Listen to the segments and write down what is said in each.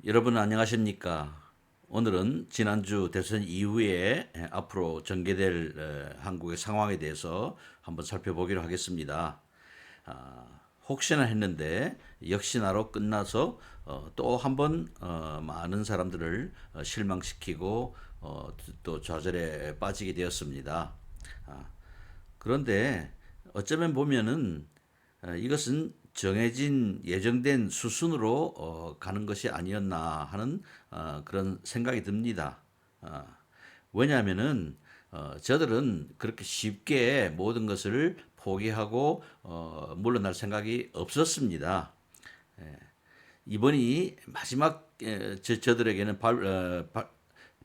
여러분 안녕하십니까? 오늘은 지난주 대선 이후에 앞으로 전개될 한국의 상황에 대해서 한번 살펴보기로 하겠습니다. 혹시나 했는데 역시나로 끝나서 또 한번 많은 사람들을 실망시키고 또 좌절에 빠지게 되었습니다. 아, 그런데 어쩌면 보면은 이것은 정해진 예정된 수순으로 가는 것이 아니었나 하는 그런 생각이 듭니다. 어, 왜냐하면은 저들은 그렇게 쉽게 모든 것을 포기하고 물러날 생각이 없었습니다. 이번이 마지막 저들에게는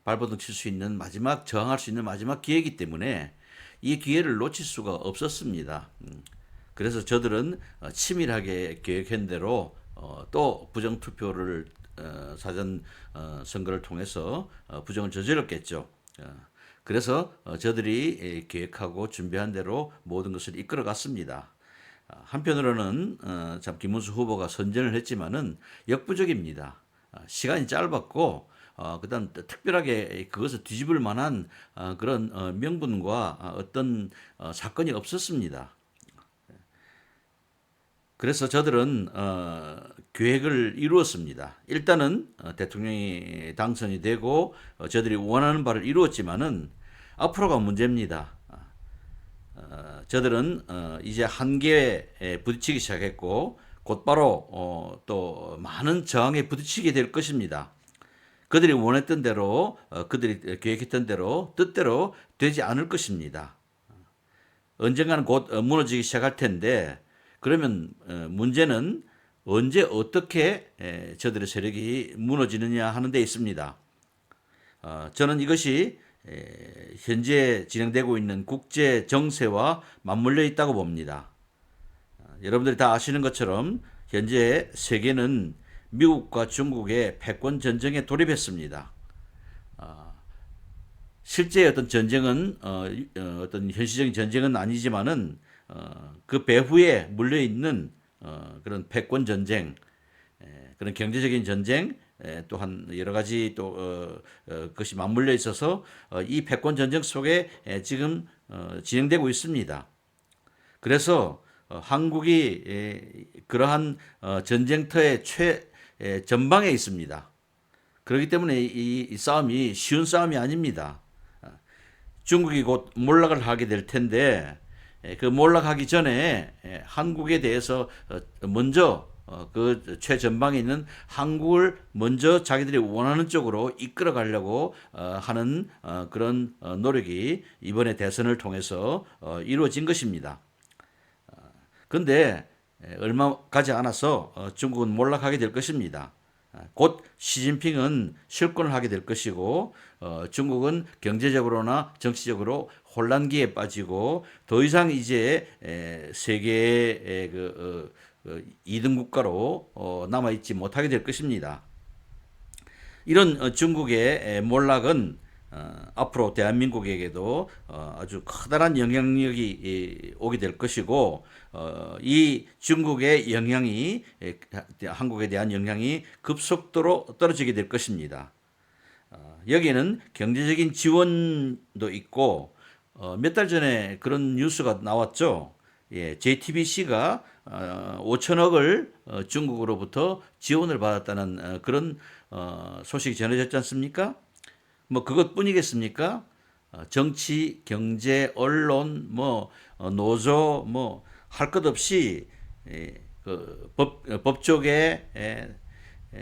발버둥 칠 수 있는 마지막 저항할 수 있는 마지막 기회이기 때문에 이 기회를 놓칠 수가 없었습니다. 그래서 저들은 치밀하게 계획한 대로 또 부정투표를 사전 선거를 통해서 부정을 저질렀겠죠. 그래서 저들이 계획하고 준비한 대로 모든 것을 이끌어갔습니다. 한편으로는 참 김문수 후보가 선전을 했지만은 역부족입니다. 시간이 짧았고 그다음 특별하게 그것을 뒤집을 만한 그런 명분과 어떤 사건이 없었습니다. 그래서 저들은 계획을 이루었습니다. 일단은 대통령이 당선이 되고 저들이 원하는 바를 이루었지만은 앞으로가 문제입니다. 저들은 이제 한계에 부딪히기 시작했고 곧바로 또 많은 저항에 부딪히게 될 것입니다. 그들이 원했던 대로 그들이 계획했던 대로 뜻대로 되지 않을 것입니다. 언젠가는 곧 무너지기 시작할 텐데 그러면 문제는 언제 어떻게 저들의 세력이 무너지느냐 하는 데 있습니다. 저는 이것이 현재 진행되고 있는 국제 정세와 맞물려 있다고 봅니다. 여러분들이 다 아시는 것처럼 현재 세계는 미국과 중국의 패권 전쟁에 돌입했습니다. 실제 어떤 전쟁은 어떤 현실적인 전쟁은 아니지만은 그 배후에 물려 있는 그런 패권 전쟁, 그런 경제적인 전쟁, 또한 여러 가지 또 그것이 맞물려 있어서 이 패권 전쟁 속에 지금 진행되고 있습니다. 그래서 한국이 그러한 전쟁터의 전방에 있습니다. 그렇기 때문에 이 싸움이 쉬운 싸움이 아닙니다. 중국이 곧 몰락을 하게 될 텐데 그 몰락하기 전에 한국에 대해서 먼저 그 최전방에 있는 한국을 먼저 자기들이 원하는 쪽으로 이끌어 가려고 하는 그런 노력이 이번에 대선을 통해서 이루어진 것입니다. 그런데 얼마 가지 않아서 중국은 몰락하게 될 것입니다. 곧 시진핑은 실권을 하게 될 것이고 중국은 경제적으로나 정치적으로 혼란기에 빠지고 더 이상 이제 세계의 그 2등 국가로 남아 있지 못하게 될 것입니다. 이런 중국의 몰락은 앞으로 대한민국에게도 아주 커다란 영향력이 오게 될 것이고 이 중국의 영향이 한국에 대한 영향이 급속도로 떨어지게 될 것입니다. 여기에는 경제적인 지원도 있고 몇 달 전에 그런 뉴스가 나왔죠. 예, JTBC가 5천억을 중국으로부터 지원을 받았다는 그런 소식이 전해졌지 않습니까? 뭐 그것뿐이겠습니까? 정치, 경제, 언론, 뭐 노조, 뭐 할 것 없이 그 법조계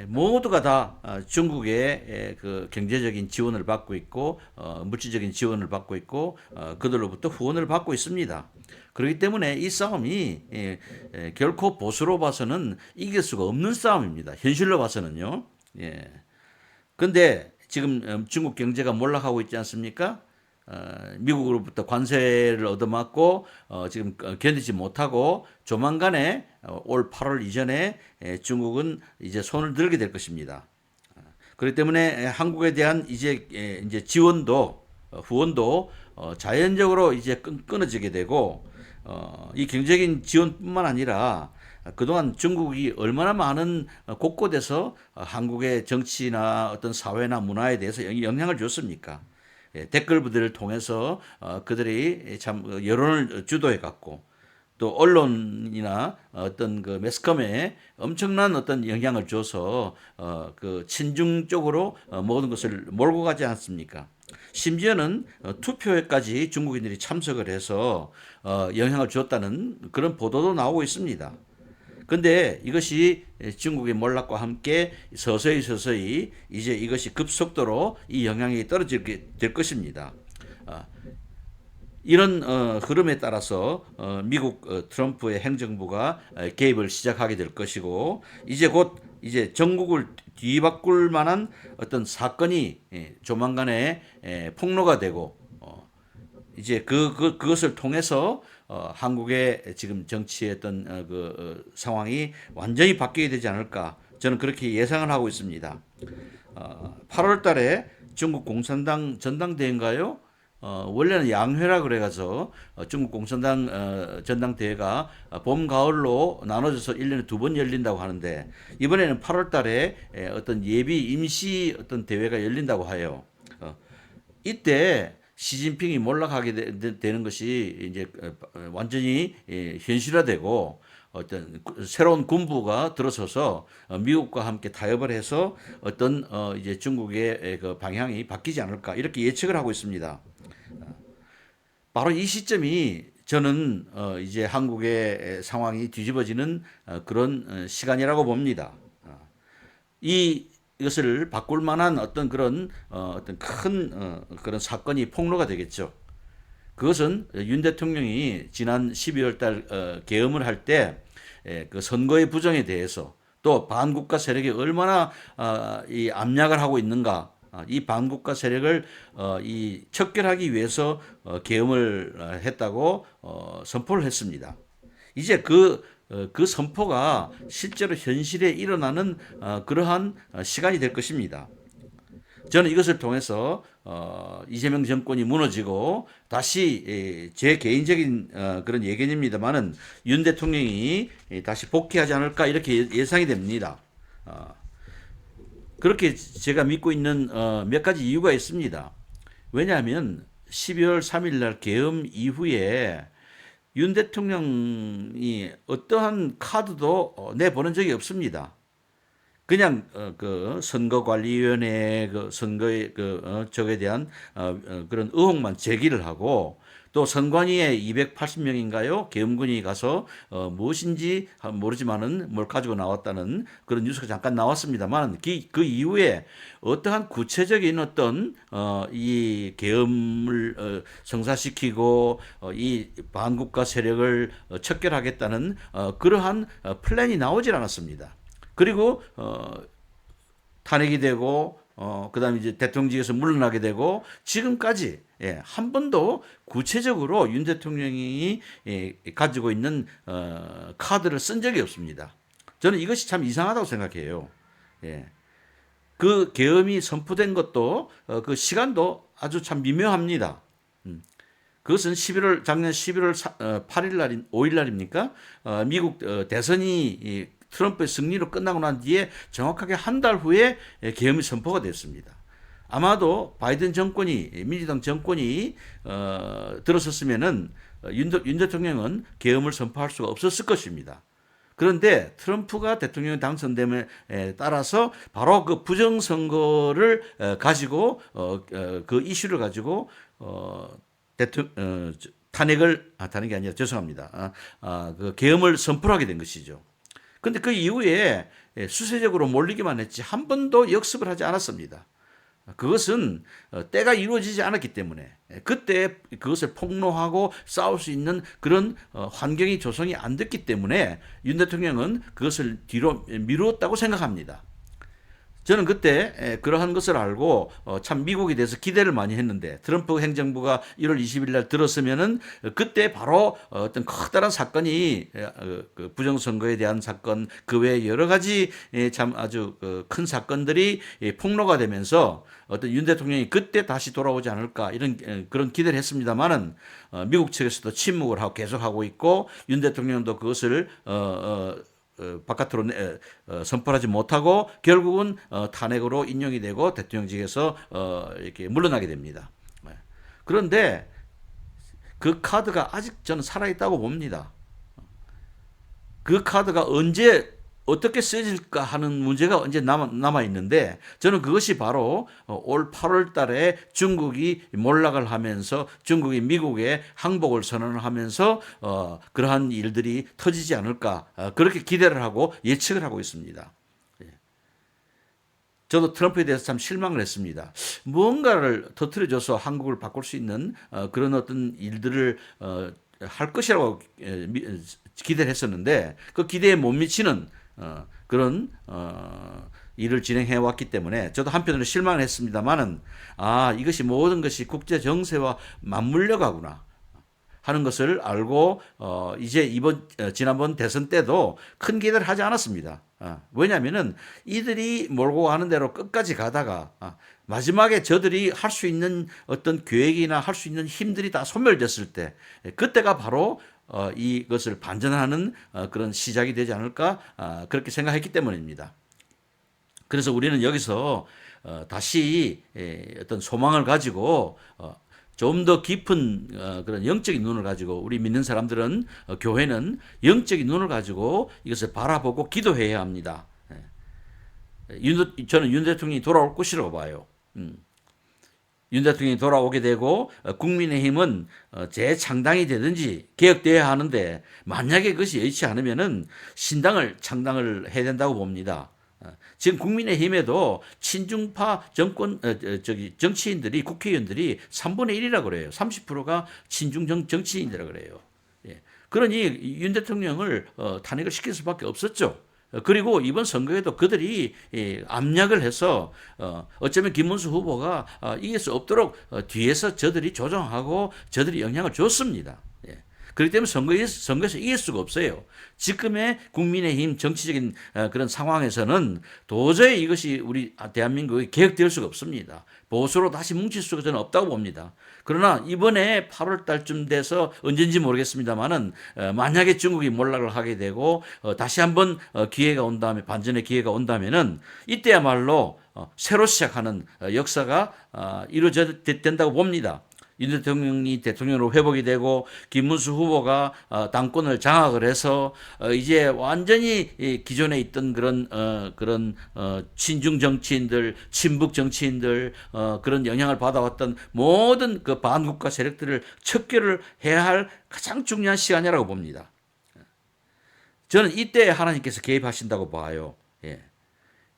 모두가 다 중국의 그 경제적인 지원을 받고 있고 물질적인 지원을 받고 있고 그들로부터 후원을 받고 있습니다. 그렇기 때문에 이 싸움이 결코 보수로 봐서는 이길 수가 없는 싸움입니다. 현실로 봐서는요. 예. 근데 지금 중국 경제가 몰락하고 있지 않습니까? 미국으로부터 관세를 얻어맞고 지금 견디지 못하고 조만간에 올 8월 이전에 중국은 이제 손을 들게 될 것입니다. 그렇기 때문에 한국에 대한 이제 지원도 후원도 자연적으로 이제 끊어지게 되고 이 경제적인 지원뿐만 아니라 그동안 중국이 얼마나 많은 곳곳에서 한국의 정치나 어떤 사회나 문화에 대해서 영향을 줬습니까? 예, 댓글들을 통해서 그들이 참 여론을 주도해 갔고 또 언론이나 어떤 그 매스컴에 엄청난 어떤 영향을 줘서 그 친중 쪽으로 모든 것을 몰고 가지 않습니까? 심지어는 투표에까지 중국인들이 참석을 해서 영향을 줬다는 그런 보도도 나오고 있습니다. 근데 이것이 중국의 몰락과 함께 서서히 이제 이것이 급속도로 이 영향이 떨어지게 될 것입니다. 어, 이런 흐름에 따라서 미국 트럼프의 행정부가 개입을 시작하게 될 것이고 이제 곧 이제 전국을 뒤바꿀 만한 어떤 사건이 조만간에 폭로가 되고 이제 그것을 통해서 한국의 지금 정치의 어떤 상황이 완전히 바뀌게 되지 않을까 저는 그렇게 예상을 하고 있습니다. 8월 달에 중국 공산당 전당대회인가요? 원래는 양회라 그래가서 중국 공산당 전당대회가 봄, 가을로 나눠져서 1년에 두 번 열린다고 하는데 이번에는 8월 달에 어떤 예비 임시 어떤 대회가 열린다고 해요. 이때 시진핑이 몰락하게 되는 것이 이제 완전히 현실화되고 어떤 새로운 군부가 들어서서 미국과 함께 타협을 해서 어떤 이제 중국의 그 방향이 바뀌지 않을까 이렇게 예측을 하고 있습니다. 바로 이 시점이 저는 이제 한국의 상황이 뒤집어지는 그런 시간이라고 봅니다. 이것을 바꿀 만한 어떤 그런 어떤 큰 그런 사건이 폭로가 되겠죠. 그것은 윤 대통령이 지난 12월 달 계엄을 할 때 그 선거의 부정에 대해서 또 반국가 세력이 얼마나 이 압력을 하고 있는가 이 반국가 세력을 이 척결하기 위해서 계엄을 했다고 선포를 했습니다. 이제 그 선포가 실제로 현실에 일어나는 그러한 시간이 될 것입니다. 저는 이것을 통해서 이재명 정권이 무너지고 다시 제 개인적인 그런 예견입니다만은 윤 대통령이 다시 복귀하지 않을까 이렇게 예상이 됩니다. 그렇게 제가 믿고 있는 몇 가지 이유가 있습니다. 왜냐하면 12월 3일 날 계엄 이후에 윤 대통령이 어떠한 카드도 내보낸 적이 없습니다. 그냥 그 선거관리위원회 그 선거의 적에 대한 그런 의혹만 제기를 하고 또 선관위에 280명인가요? 계엄군이 가서 무엇인지 모르지만은 뭘 가지고 나왔다는 그런 뉴스가 잠깐 나왔습니다만 그 이후에 어떠한 구체적인 어떤 이 계엄을 성사시키고 이 반국가 세력을 척결하겠다는 그러한 플랜이 나오질 않았습니다. 그리고 탄핵이 되고 그다음에 이제 대통령직에서 물러나게 되고 지금까지 한 번도 구체적으로 윤 대통령이 가지고 있는 카드를 쓴 적이 없습니다. 저는 이것이 참 이상하다고 생각해요. 예. 그 계엄이 선포된 것도 그 시간도 아주 참 미묘합니다. 그것은 작년 11월 8일 날, 5일 날입니까? 미국 대선이 트럼프의 승리로 끝나고 난 뒤에 정확하게 한 달 후에 계엄이 선포가 됐습니다. 아마도 바이든 정권이 민주당 정권이 들어섰으면은 윤 대통령은 계엄을 선포할 수가 없었을 것입니다. 그런데 트럼프가 대통령 당선됨에 따라서 바로 그 부정선거를 가지고 그 이슈를 가지고 탄핵이 아니라 죄송합니다. 그 계엄을 선포하게 된 것이죠. 근데 그 이후에 수세적으로 몰리기만 했지 한 번도 역습을 하지 않았습니다. 그것은 때가 이루어지지 않았기 때문에 그때 그것을 폭로하고 싸울 수 있는 그런 환경이 조성이 안 됐기 때문에 윤 대통령은 그것을 뒤로 미루었다고 생각합니다. 저는 그때 그러한 것을 알고 참 미국에 대해서 기대를 많이 했는데 트럼프 행정부가 1월 20일 날 들었으면은 그때 바로 어떤 커다란 사건이 그 부정선거에 대한 사건 그 외에 여러 가지 참 아주 큰 사건들이 폭로가 되면서 어떤 윤 대통령이 그때 다시 돌아오지 않을까 이런 그런 기대를 했습니다만은 미국 측에서도 침묵을 하고 계속하고 있고 윤 대통령도 그것을 바깥으로 선포하지 못하고 결국은 탄핵으로 인용이 되고 대통령직에서 이렇게 물러나게 됩니다. 그런데 그 카드가 아직 저는 살아있다고 봅니다. 그 카드가 언제 어떻게 쓰여질까 하는 문제가 언제 남아 있는데 저는 그것이 바로 올 8월 달에 중국이 몰락을 하면서 중국이 미국에 항복을 선언을 하면서 그러한 일들이 터지지 않을까 그렇게 기대를 하고 예측을 하고 있습니다. 저도 트럼프에 대해서 참 실망을 했습니다. 무언가를 터뜨려줘서 한국을 바꿀 수 있는 그런 어떤 일들을 할 것이라고 기대를 했었는데 그 기대에 못 미치는 그런 일을 진행해 왔기 때문에 저도 한편으로 실망을 했습니다만은 이것이 모든 것이 국제 정세와 맞물려 가구나 하는 것을 알고 이제 지난번 대선 때도 큰 기대를 하지 않았습니다. 왜냐하면은 이들이 몰고 가는 대로 끝까지 가다가 마지막에 저들이 할 수 있는 어떤 계획이나 할 수 있는 힘들이 다 소멸됐을 때 그때가 바로 이것을 반전하는 그런 시작이 되지 않을까 그렇게 생각했기 때문입니다. 그래서 우리는 여기서 다시 어떤 소망을 가지고 좀 더 깊은 그런 영적인 눈을 가지고 우리 믿는 사람들은 교회는 영적인 눈을 가지고 이것을 바라보고 기도해야 합니다. 저는 윤 대통령이 돌아올 것이라고 봐요. 윤 대통령이 돌아오게 되고 국민의힘은 재창당이 되든지 개혁돼야 하는데 만약에 그것이 여의치 않으면은 신당을 창당을 해야 된다고 봅니다. 지금 국민의힘에도 친중파 정치인들이 국회의원들이 3분의 1이라고 그래요. 30%가 친중 정치인이라고 그래요. 그러니 윤 대통령을 탄핵을 시킬 수밖에 없었죠. 그리고 이번 선거에도 그들이 압력을 해서 어쩌면 김문수 후보가 이길 수 없도록 뒤에서 저들이 조정하고 저들이 영향을 줬습니다. 그렇기 때문에 선거에서 이길 수가 없어요. 지금의 국민의힘 정치적인 그런 상황에서는 도저히 이것이 우리 대한민국이 개혁될 수가 없습니다. 보수로 다시 뭉칠 수가 저는 없다고 봅니다. 그러나 이번에 8월 달쯤 돼서 언젠지 모르겠습니다만은 만약에 중국이 몰락을 하게 되고 다시 한번 기회가 온다면 반전의 기회가 온다면은 이때야말로 새로 시작하는 역사가 이루어져야 된다고 봅니다. 윤 대통령이 대통령으로 회복이 되고 김문수 후보가 당권을 장악을 해서 이제 완전히 기존에 있던 그런 친중 정치인들, 친북 정치인들 그런 영향을 받아왔던 모든 그 반국가 세력들을 척결을 해야 할 가장 중요한 시간이라고 봅니다. 저는 이때 하나님께서 개입하신다고 봐요.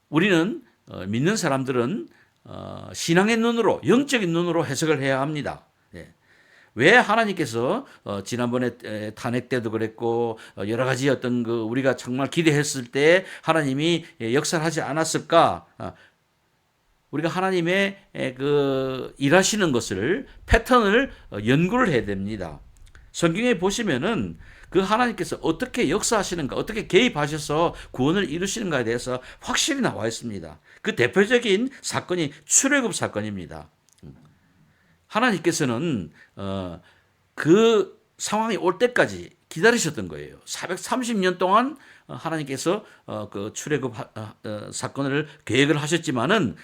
우리는 믿는 사람들은 신앙의 눈으로 영적인 눈으로 해석을 해야 합니다. 왜 하나님께서 지난번에 탄핵 때도 그랬고 여러 가지 어떤 그 우리가 정말 기대했을 때 하나님이 역사를 하지 않았을까? 우리가 하나님의 그 일하시는 것을 패턴을 연구를 해야 됩니다. 성경에 보시면은 그 하나님께서 어떻게 역사하시는가, 어떻게 개입하셔서 구원을 이루시는가에 대해서 확실히 나와 있습니다. 그 대표적인 사건이 출애굽 사건입니다. 하나님께서는 그 상황이 올 때까지 기다리셨던 거예요. 430년 동안 하나님께서 그 출애굽 사건을 계획을 하셨지만은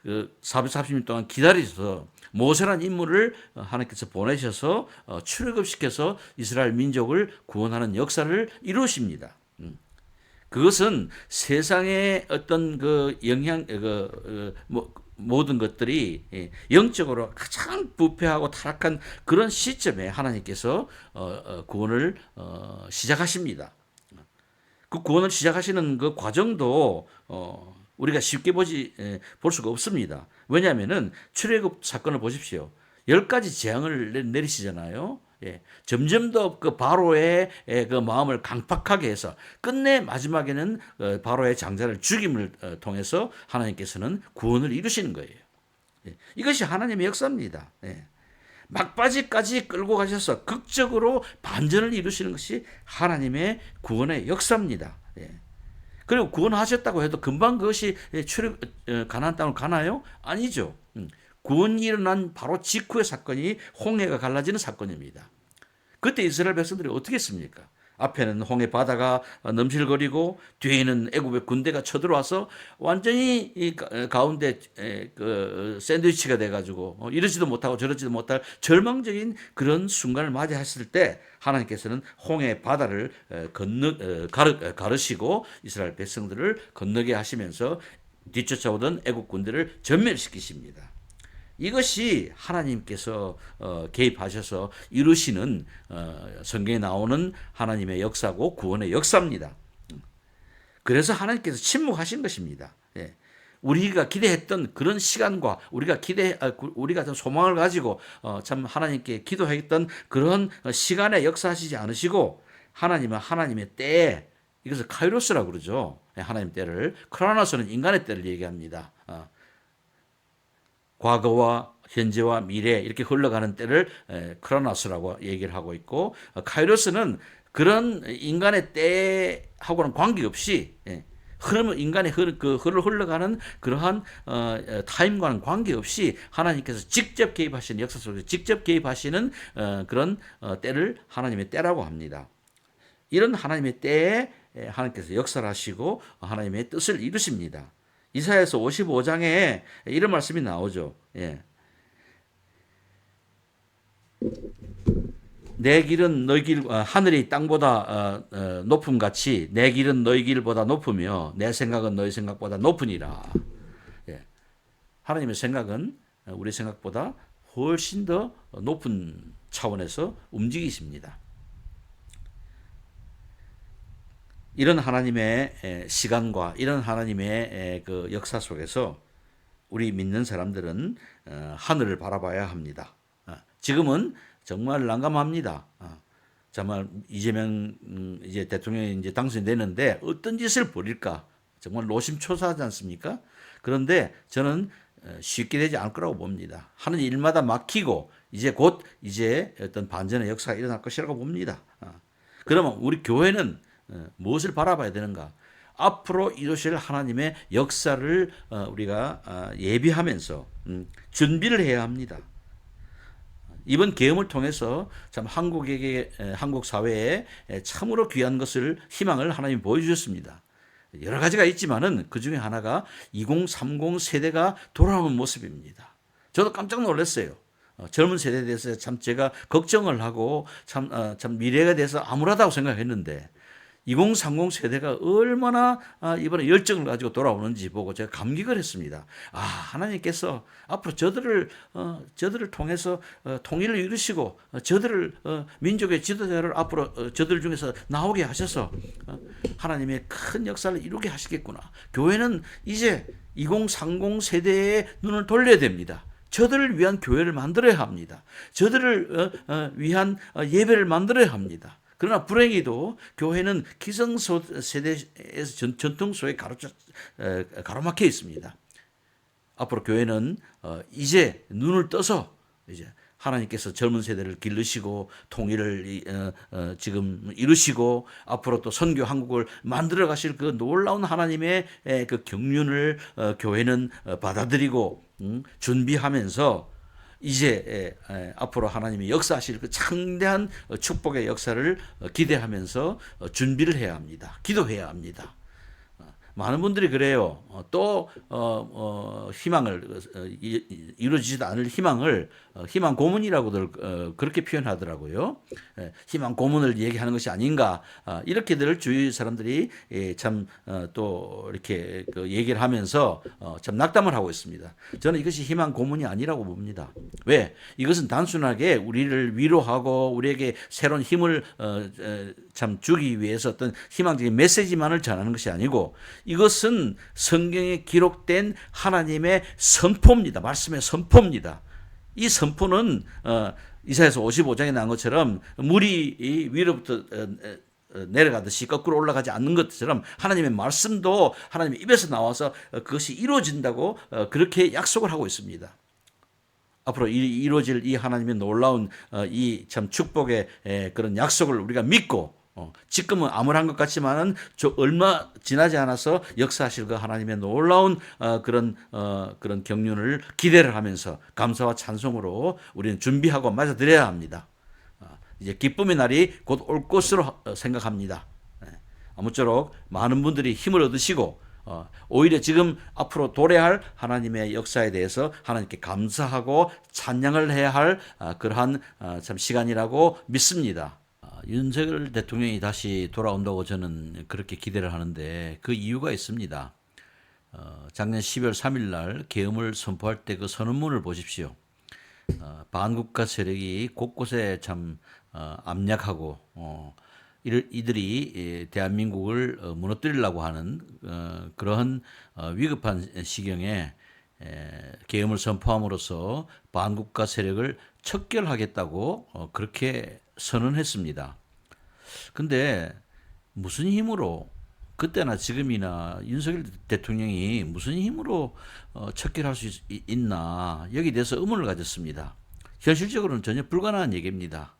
그 430년 동안 기다리셔서 모세라는 인물을 하나님께서 보내셔서 출애굽시켜서 이스라엘 민족을 구원하는 역사를 이루십니다. 그것은 세상의 어떤 그 영향 모든 것들이 영적으로 가장 부패하고 타락한 그런 시점에 하나님께서 구원을 시작하십니다. 그 구원을 시작하시는 그 과정도 우리가 쉽게 볼 수가 없습니다. 왜냐하면은 출애굽 사건을 보십시오. 10가지 재앙을 내리시잖아요. 점점 더 그 바로의 그 마음을 강팍하게 해서 끝내 마지막에는 바로의 장자를 죽임을 통해서 하나님께서는 구원을 이루시는 거예요. 이것이 하나님의 역사입니다. 막바지까지 끌고 가셔서 극적으로 반전을 이루시는 것이 하나님의 구원의 역사입니다. 그리고 구원하셨다고 해도 금방 그것이 가나안 땅으로 가나요? 아니죠. 구원이 일어난 바로 직후의 사건이 홍해가 갈라지는 사건입니다. 그때 이스라엘 백성들이 어떻게 했습니까? 앞에는 홍해 바다가 넘실거리고 뒤에는 애굽의 군대가 쳐들어와서 완전히 이 가운데 그 샌드위치가 돼가지고 이러지도 못하고 저러지도 못할 절망적인 그런 순간을 맞이했을 때 하나님께서는 홍해 바다를 가르시고 이스라엘 백성들을 건너게 하시면서 뒤쫓아오던 애국 군대를 전멸시키십니다. 이것이 하나님께서 개입하셔서 이루시는 성경에 나오는 하나님의 역사고 구원의 역사입니다. 그래서 하나님께서 침묵하신 것입니다. 예. 우리가 기대했던 그런 시간과 우리가 소망을 가지고 참 하나님께 기도했던 그런 시간에 역사하시지 않으시고 하나님은 하나님의 때에 이것을 카이로스라고 그러죠. 하나님 때를. 크로노스는 인간의 때를 얘기합니다. 과거와 현재와 미래 이렇게 흘러가는 때를 크로노스라고 얘기를 하고 있고 카이로스는 그런 인간의 때하고는 관계없이 흐름을 인간의 흘러가는 그러한 타임과는 관계없이 하나님께서 직접 개입하시는 역사 속에서 직접 개입하시는 그런 때를 하나님의 때라고 합니다. 이런 하나님의 때에 하나님께서 역사를 하시고 하나님의 뜻을 이루십니다. 이사야서 55장에 이런 말씀이 나오죠. 예. 내 길은 너희 길, 하늘이 땅보다 높음 같이 내 길은 너희 길보다 높으며 내 생각은 너희 생각보다 높으니라. 예. 하나님의 생각은 우리 생각보다 훨씬 더 높은 차원에서 움직이십니다. 이런 하나님의 시간과 이런 하나님의 그 역사 속에서 우리 믿는 사람들은 하늘을 바라봐야 합니다. 지금은 정말 난감합니다. 정말 이재명 이제 대통령이 이제 당선되는데 어떤 짓을 벌일까 정말 노심초사하지 않습니까? 그런데 저는 쉽게 되지 않을 거라고 봅니다. 하는 일마다 막히고 곧 어떤 반전의 역사가 일어날 것이라고 봅니다. 그러면 우리 교회는 무엇을 바라봐야 되는가? 앞으로 이루실 하나님의 역사를 우리가 예비하면서 준비를 해야 합니다. 이번 계엄을 통해서 참 한국 사회에 참으로 귀한 것을 희망을 하나님이 보여주셨습니다. 여러 가지가 있지만은 그 중에 하나가 2030 세대가 돌아오는 모습입니다. 저도 깜짝 놀랐어요. 젊은 세대에 대해서 참 제가 걱정을 하고 참 미래에 대해서 암울하다고 생각했는데 2030 세대가 얼마나 이번에 열정을 가지고 돌아오는지 보고 제가 감격을 했습니다. 하나님께서 앞으로 저들을 통해서 통일을 이루시고 민족의 지도자를 앞으로 저들 중에서 나오게 하셔서 하나님의 큰 역사를 이루게 하시겠구나. 교회는 이제 2030 세대의 눈을 돌려야 됩니다. 저들을 위한 교회를 만들어야 합니다. 저들을 위한 예배를 만들어야 합니다. 그러나 불행히도 교회는 기성세대에서 전통소에 가로막혀 있습니다. 앞으로 교회는 이제 눈을 떠서 이제 하나님께서 젊은 세대를 기르시고 통일을 지금 이루시고 앞으로 또 선교 한국을 만들어 가실 그 놀라운 하나님의 그 경륜을 교회는 받아들이고 준비하면서 이제 앞으로 하나님이 역사하실 그 창대한 축복의 역사를 기대하면서 준비를 해야 합니다. 기도해야 합니다. 많은 분들이 그래요. 또 희망을 이루어지지도 않을 희망을 희망 고문이라고들 그렇게 표현하더라고요. 희망 고문을 얘기하는 것이 아닌가 이렇게들 주위 사람들이 참 또 이렇게 얘기를 하면서 참 낙담을 하고 있습니다. 저는 이것이 희망 고문이 아니라고 봅니다. 왜? 이것은 단순하게 우리를 위로하고 우리에게 새로운 힘을 참 주기 위해서 어떤 희망적인 메시지만을 전하는 것이 아니고 이것은 성경에 기록된 하나님의 선포입니다. 말씀의 선포입니다. 이 선포는 이사야서 55장에 나온 것처럼 물이 위로부터 내려가듯이 거꾸로 올라가지 않는 것처럼 하나님의 말씀도 하나님의 입에서 나와서 그것이 이루어진다고 그렇게 약속을 하고 있습니다. 앞으로 이루어질 이 하나님의 놀라운 이 참 축복의 그런 약속을 우리가 믿고 지금은 암울한 것 같지만은 얼마 지나지 않아서 역사하실 그 하나님의 놀라운 그런 경륜을 기대를 하면서 감사와 찬송으로 우리는 준비하고 맞아들여야 합니다. 이제 기쁨의 날이 곧 올 것으로 생각합니다. 아무쪼록 많은 분들이 힘을 얻으시고 오히려 지금 앞으로 도래할 하나님의 역사에 대해서 하나님께 감사하고 찬양을 해야 할 그러한 참 시간이라고 믿습니다. 윤석열 대통령이 다시 돌아온다고 저는 그렇게 기대를 하는데 그 이유가 있습니다. 작년 12월 3일 날 계엄을 선포할 때 그 선언문을 보십시오. 반국가 세력이 곳곳에 참 압력하고 이들이 대한민국을 무너뜨리려고 하는 그러한 위급한 시경에 계엄을 선포함으로써 반국가 세력을 척결하겠다고 그렇게 선언했습니다. 근데 무슨 힘으로 그때나 지금이나 윤석열 대통령이 무슨 힘으로 척결할 수 있나 여기에 대해서 의문을 가졌습니다. 현실적으로는 전혀 불가능한 얘기입니다.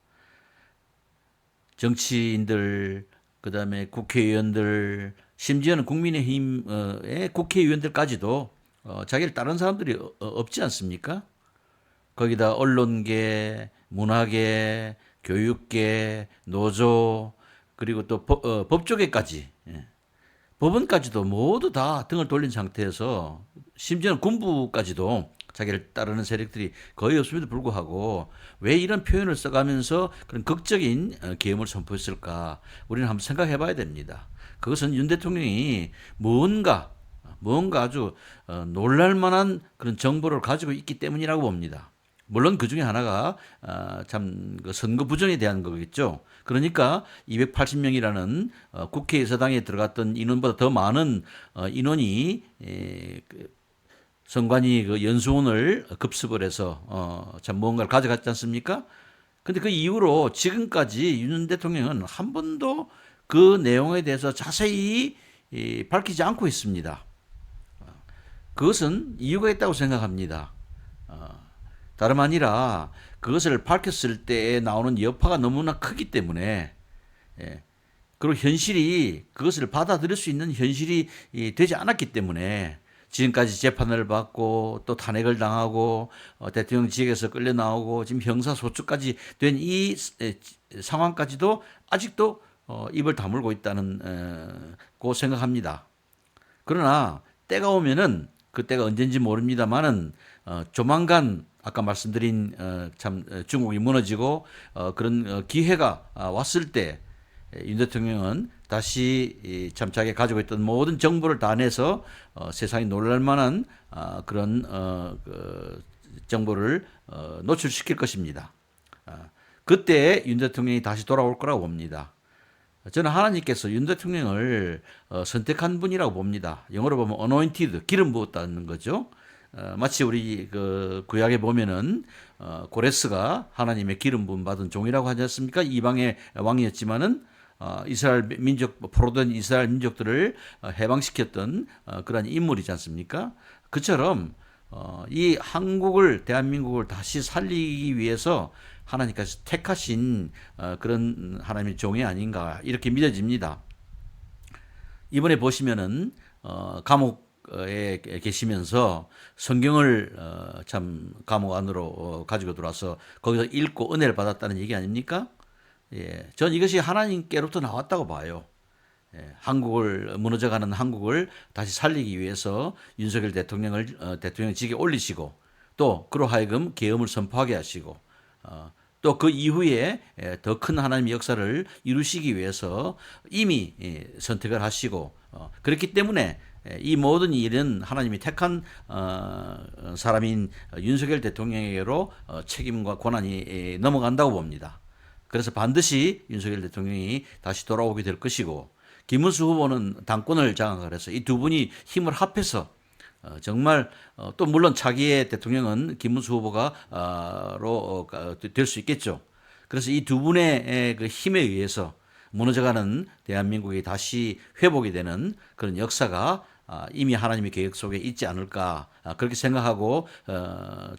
정치인들, 그다음에 국회의원들, 심지어는 국민의힘의 국회의원들까지도 자기를 따른 사람들이 없지 않습니까? 거기다 언론계, 문화계, 교육계, 노조, 그리고 또 법조계까지, 법원까지도 모두 다 등을 돌린 상태에서 심지어는 군부까지도 자기를 따르는 세력들이 거의 없음에도 불구하고 왜 이런 표현을 써가면서 그런 극적인 계엄을 선포했을까? 우리는 한번 생각해 봐야 됩니다. 그것은 윤 대통령이 뭔가 아주 놀랄만한 그런 정보를 가지고 있기 때문이라고 봅니다. 물론 그 중에 하나가 참 그 선거 부정에 대한 거겠죠. 그러니까 280명이라는 국회의사당에 들어갔던 인원보다 더 많은 인원이 선관위 그 연수원을 급습을 해서 참 뭔가를 가져갔지 않습니까? 근데 그 이후로 지금까지 윤 대통령은 한 번도 그 내용에 대해서 자세히 밝히지 않고 있습니다. 그것은 이유가 있다고 생각합니다. 다름 아니라 그것을 밝혔을 때 나오는 여파가 너무나 크기 때문에 그리고 현실이 그것을 받아들일 수 있는 현실이 되지 않았기 때문에 지금까지 재판을 받고 또 탄핵을 당하고 대통령직에서 끌려 나오고 지금 형사소추까지 된 이 상황까지도 아직도 입을 다물고 있다는 고 생각합니다. 그러나 때가 오면은 그때가 언젠지 모릅니다만은 조만간 아까 말씀드린 참 중국이 무너지고 그런 기회가 왔을 때 윤 대통령은 다시 참 자기가 가지고 있던 모든 정보를 다 내서 세상이 놀랄 만한 그런 그 정보를 노출시킬 것입니다. 그때 윤 대통령이 다시 돌아올 거라고 봅니다. 저는 하나님께서 윤 대통령을 선택한 분이라고 봅니다. 영어로 보면 anointed, 기름 부었다는 거죠. 마치 우리 그 구약에 보면은 고레스가 하나님의 기름 부음 받은 종이라고 하지 않습니까? 이방의 왕이었지만은 이스라엘 민족 포로된 이스라엘 민족들을 해방시켰던 그러한 인물이지 않습니까? 그처럼 이 한국을 대한민국을 다시 살리기 위해서 하나님께서 택하신 그런 하나님의 종이 아닌가 이렇게 믿어집니다. 이번에 보시면은 감옥에 계시면서 성경을 참 감옥 안으로 가지고 들어와서 거기서 읽고 은혜를 받았다는 얘기 아닙니까? 예, 전 이것이 하나님께로부터 나왔다고 봐요. 한국을 무너져가는 한국을 다시 살리기 위해서 윤석열 대통령을 대통령직에 올리시고 또 그로 하여금 계엄을 선포하게 하시고 또 그 이후에 더 큰 하나님의 역사를 이루시기 위해서 이미 선택을 하시고 그렇기 때문에 이 모든 일은 하나님이 택한 사람인 윤석열 대통령에게로 책임과 권한이 넘어간다고 봅니다. 그래서 반드시 윤석열 대통령이 다시 돌아오게 될 것이고 김문수 후보는 당권을 장악을 해서 이 두 분이 힘을 합해서 정말 또 물론 차기의 대통령은 김문수 후보가로 될 수 있겠죠. 그래서 이 두 분의 그 힘에 의해서 무너져가는 대한민국이 다시 회복이 되는 그런 역사가 이미 하나님의 계획 속에 있지 않을까 그렇게 생각하고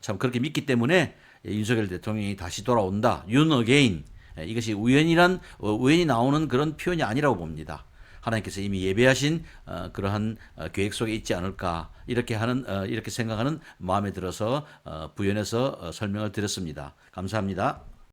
참 그렇게 믿기 때문에 윤석열 대통령이 다시 돌아온다. 윤 어게인 이것이 우연히 나오는 그런 표현이 아니라고 봅니다. 하나님께서 이미 예배하신 그러한 계획 속에 있지 않을까 이렇게 생각하는 마음에 들어서 부연해서 설명을 드렸습니다. 감사합니다.